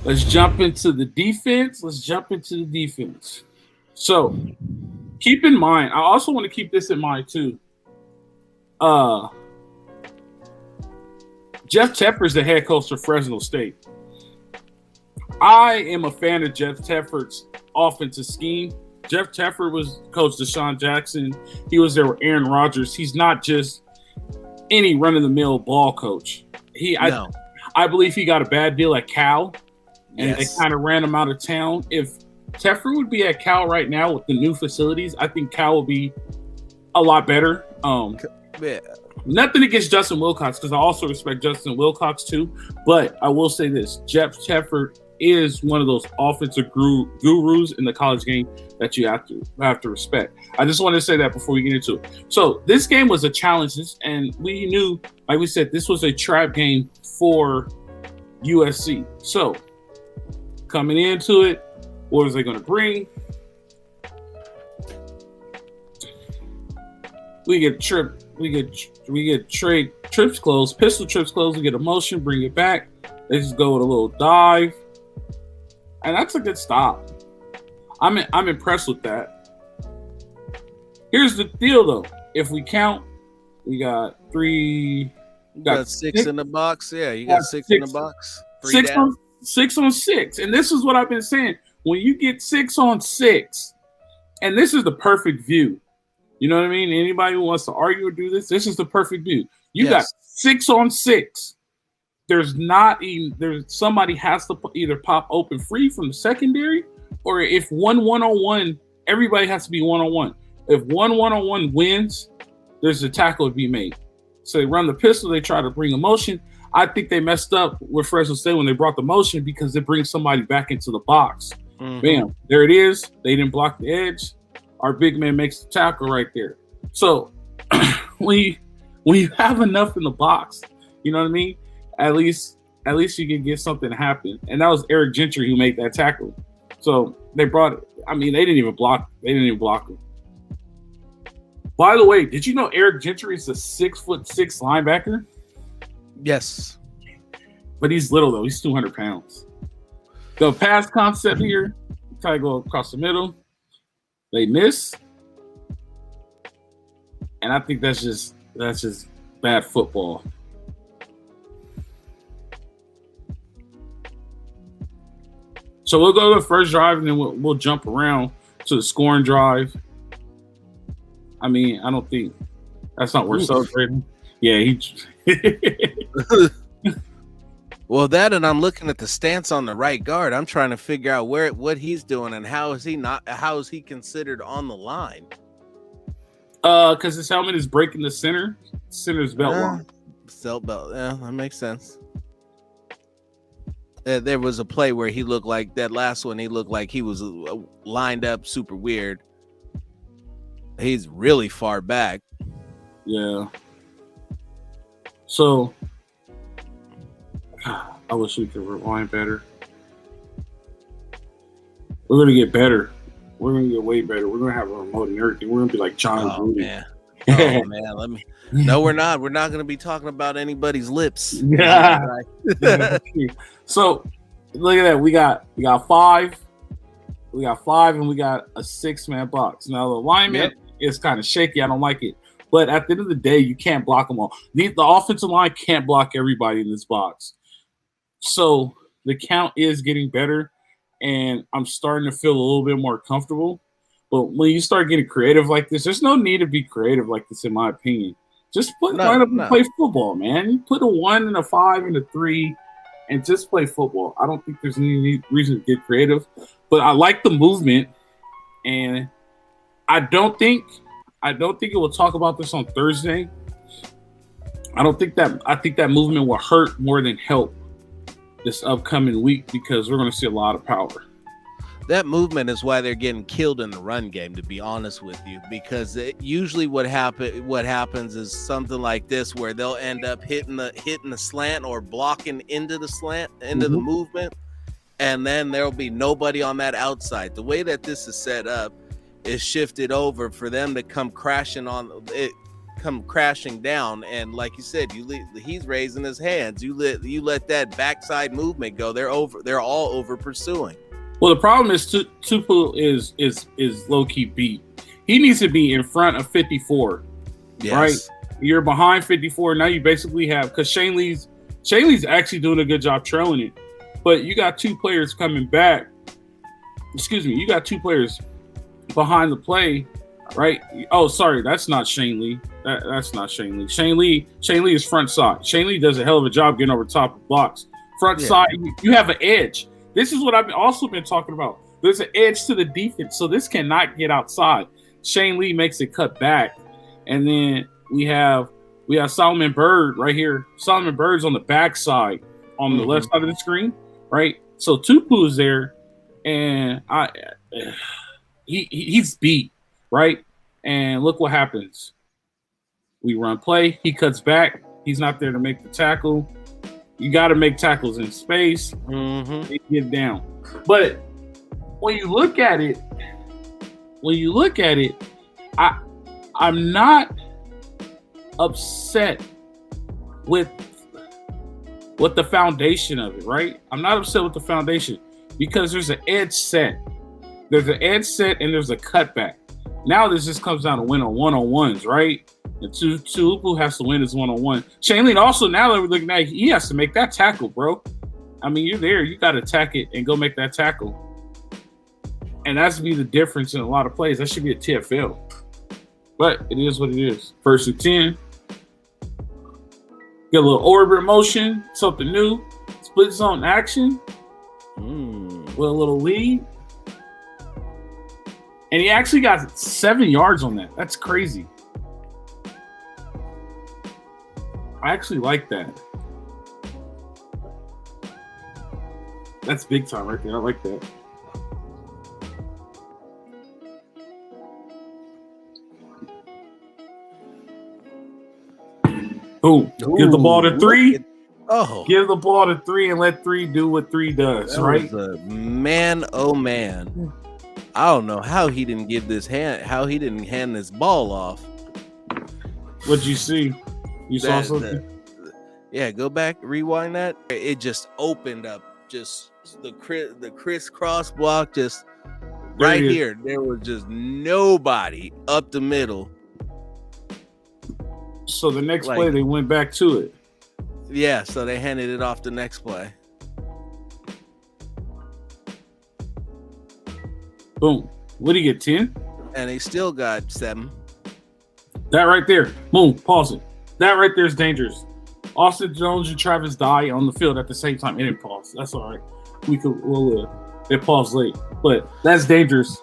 Let's jump into the defense. So keep in mind, I also want to keep this in mind too. Uh, Jeff Tepper's the head coach of Fresno State. I am a fan of Jeff Teffer's offensive scheme. Jeff Teffer was coach Deshaun Jackson. He was there with Aaron Rodgers. He's not just any run-of-the-mill ball coach. No. I believe he got a bad deal at Cal, and Yes. they kind of ran him out of town. If Teffer would be at Cal right now with the new facilities, I think Cal will be a lot better. Yeah. Nothing against Justin Wilcox, because I also respect Justin Wilcox too. But I will say this: Jeff Teffer is one of those offensive gurus in the college game that you have to respect. I just want to say that before we get into it. So this game was a challenge, and we knew, like we said, this was a trap game for USC. So coming into it, what was they going to bring? We get trips closed, pistol trips closed. We get a motion, bring it back. They just go with a little dive, and that's a good stop. I'm impressed with that. Here's the deal, though. If we count, we got three. You got six in the box. Yeah, you got six in the box. Six on six, and this is what I've been saying. When you get 6 on 6, and this is the perfect view. You know what I mean? Anybody who wants to argue or do this is the perfect view. You got 6 on 6. There's somebody has to either pop open free from the secondary, or if one on-one, everybody has to be one-on-one. If one-on-one wins, there's a tackle to be made. So they run the pistol, they try to bring a motion. I think they messed up with Fresno State when they brought the motion because it brings somebody back into the box. Mm-hmm. Bam, there it is. They didn't block the edge. Our big man makes the tackle right there. So when you have enough in the box, you know what I mean? At least you can get something to happen. And that was Eric Gentry who made that tackle. So they brought it. I mean, they didn't even block him. By the way, did you know Eric Gentry is a 6'6" linebacker? Yes. But he's little though. He's 200 pounds. The pass concept here, try to go across the middle. They miss. And I think that's just bad football. So we'll go to the first drive and then we'll jump around to the scoring drive. I mean, I don't think that's not worth celebrating. Yeah, Well, that, and I'm looking at the stance on the right guard. I'm trying to figure out what he's doing and how is he considered on the line? Because his helmet is breaking the center's belt line. Belt. Yeah, that makes sense. There was a play where he looked like that last one. He looked like he was lined up super weird. He's really far back. Yeah. So I wish we could rewind better. We're gonna get better. We're gonna get way better. We're gonna have a remote and everything. We're gonna be like John Rudy. Man. Oh man, No, we're not. We're not gonna be talking about anybody's lips. Yeah. So look at that. We got 5. We got 5 and we got a 6-man box. Now the alignment is kind of shaky. I don't like it. But at the end of the day, you can't block them all. The offensive line can't block everybody in this box. So the count is getting better, and I'm starting to feel a little bit more comfortable. But when you start getting creative like this, there's no need to be creative like this, in my opinion. Just line up and play football, man. You put a 1 and a 5 and a 3 and just play football. I don't think there's any reason to get creative. But I like the movement, and I think it will talk about this on Thursday. I think that movement will hurt more than help this upcoming week because we're going to see a lot of power. That movement is why they're getting killed in the run game, to be honest with you, because usually what happens is something like this where they'll end up hitting the slant or blocking into the slant, into the movement, and then there'll be nobody on that outside. The way that this is set up is shifted over for them to come crashing on it. come crashing down, and like you said, he's raising his hands. You let that backside movement go. They're all over pursuing. Well, the problem is Tupu is low key beat. He needs to be in front of 54. Yes. Right? You're behind 54. Now you basically have, because Shane Lee's actually doing a good job trailing it. But you got two players coming back. Excuse me. You got two players behind the play, right? Oh, sorry. That's not Shane Lee. That's not Shane Lee. Shane Lee is front side. Shane Lee does a hell of a job getting over top of blocks. Front side, you have an edge. This is what I've also been talking about. There's an edge to the defense, so this cannot get outside. Shane Lee makes it cut back. And then we have Solomon Byrd right here. Solomon Bird's on the backside, on the left side of the screen, right? So Tupu is there, and he's beat, right? And look what happens. We run play. He cuts back. He's not there to make the tackle. You got to make tackles in space. They get down. But when you look at it, I'm not upset with the foundation of it, right? I'm not upset with the foundation because there's an edge set. There's an edge set and there's a cutback. Now this just comes down to win on one-on-ones, right? And Tupu has to win his one-on-one. Shane Lee also, now that we're looking at it, he has to make that tackle, bro. I mean, you're there. You got to attack it and go make that tackle. And that's to be the difference in a lot of plays. That should be a TFL. But it is what it is. 1st and 10. Get a little orbit motion, something new. Split zone action. With a little lead. And he actually got 7 yards on that. That's crazy. I actually like that. That's big time right there. I like that. Boom. Give the ball to 3. Give the ball to 3 and let 3 do what 3 does, that right? Man, oh man. I don't know how he didn't hand this ball off. What'd you see? You saw something? Yeah, go back, rewind that. It just opened up, just the crisscross block, just right here. There was just nobody up the middle. So the next play, they went back to it. Yeah, so they handed it off the next play. Boom. What do you get, 10? And they still got 7. That right there. Boom. Pause it. That right there is dangerous. Austin Jones and Travis Dye on the field at the same time. It didn't pause. That's all right. It paused late. But that's dangerous.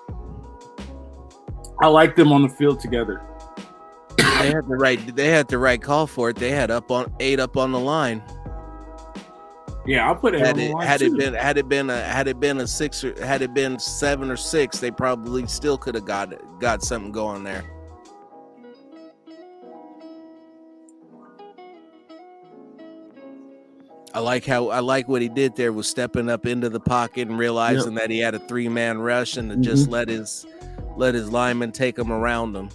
I like them on the field together. They had the right call for it. They had 8 up on the line. Yeah, I'll put it on the line. Had it been a 6 or had it been 7 or 6, they probably still could have got something going there. I like what he did there was stepping up into the pocket and realizing that he had a 3-man rush and to just let his lineman take him around him.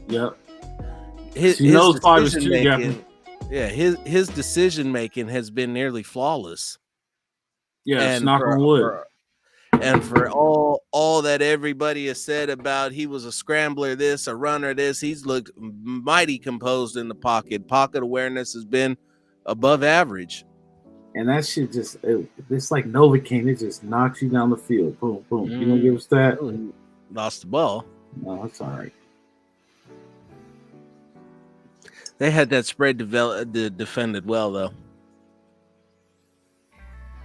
Yep. His decision making has been nearly flawless. Yeah, it's knock on wood. And for all that everybody has said about he was a scrambler, this, a runner, this, he's looked mighty composed in the pocket. Pocket awareness has been above average. And that shit it's like Novocaine. It just knocks you down the field. Boom, boom. You gonna give us that? Lost the ball. No, that's all right. They had that spread defended well, though.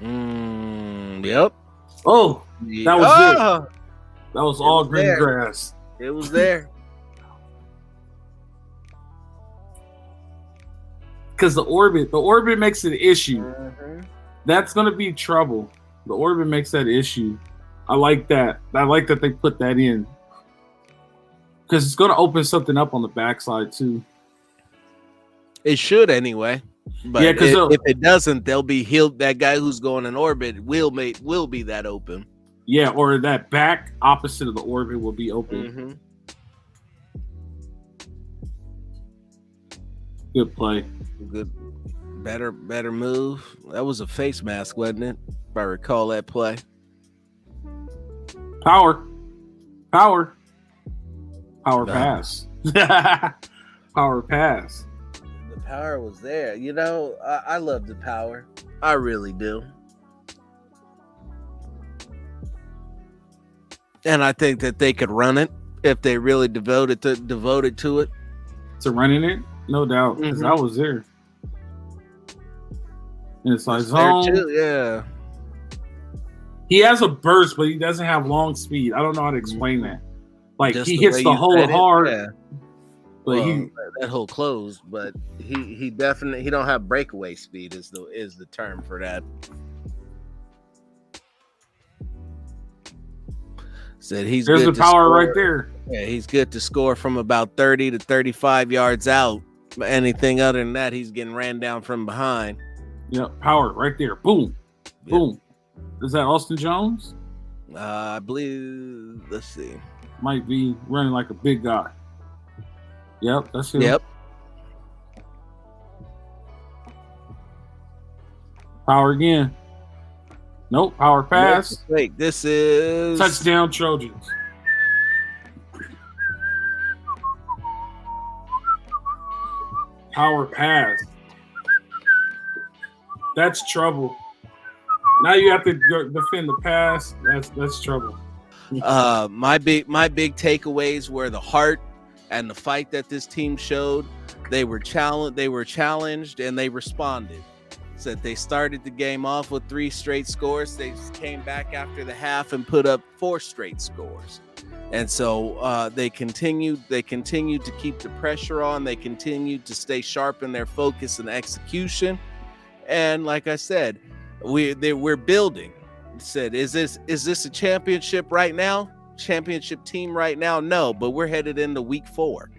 Yep. Oh, that was good. That was all green grass. It was there. Because the orbit makes it an issue. That's going to be trouble. The orbit makes that issue. I like that. I like that they put that in. Because it's going to open something up on the backside, too. It should anyway. But yeah, if it doesn't, they'll be healed. That guy who's going in orbit will be that open. Yeah, or that back opposite of the orbit will be open. Good play. Good, better move. That was a face mask, wasn't it? If I recall that play. Power No. pass. Power pass. The power was there. You know, I love the power. I really do. And I think that they could run it if they really devoted to it. To running it, no doubt, because I was there. Inside zone. Too, yeah. He has a burst, but he doesn't have long speed. I don't know how to explain that. Like Just he the hits way the you hole said it, hard, yeah. but Well, that hole closed, but he definitely he don't have breakaway speed is the term for that. Said he's there's good the to power score. right there. Yeah, he's good to score from about 30 to 35 yards out. Anything other than that, he's getting ran down from behind. Yep, power right there. Boom, boom. Is that Austin Jones? I believe. Let's see. Might be running like a big guy. Yep, that's him. Yep. Power again. Nope. Power pass. Wait, this is Touchdown Trojans. Power pass. That's trouble. Now you have to defend the pass. That's trouble. My big takeaways were the heart and the fight that this team showed. They were challenged and they responded. Said they started the game off with 3 straight scores. They came back after the half and put up 4 straight scores. And so they continued to keep the pressure on. They continued to stay sharp in their focus and execution. And like I said, we're building. Said, is this a championship right now? Championship team right now? No, but we're headed into week 4.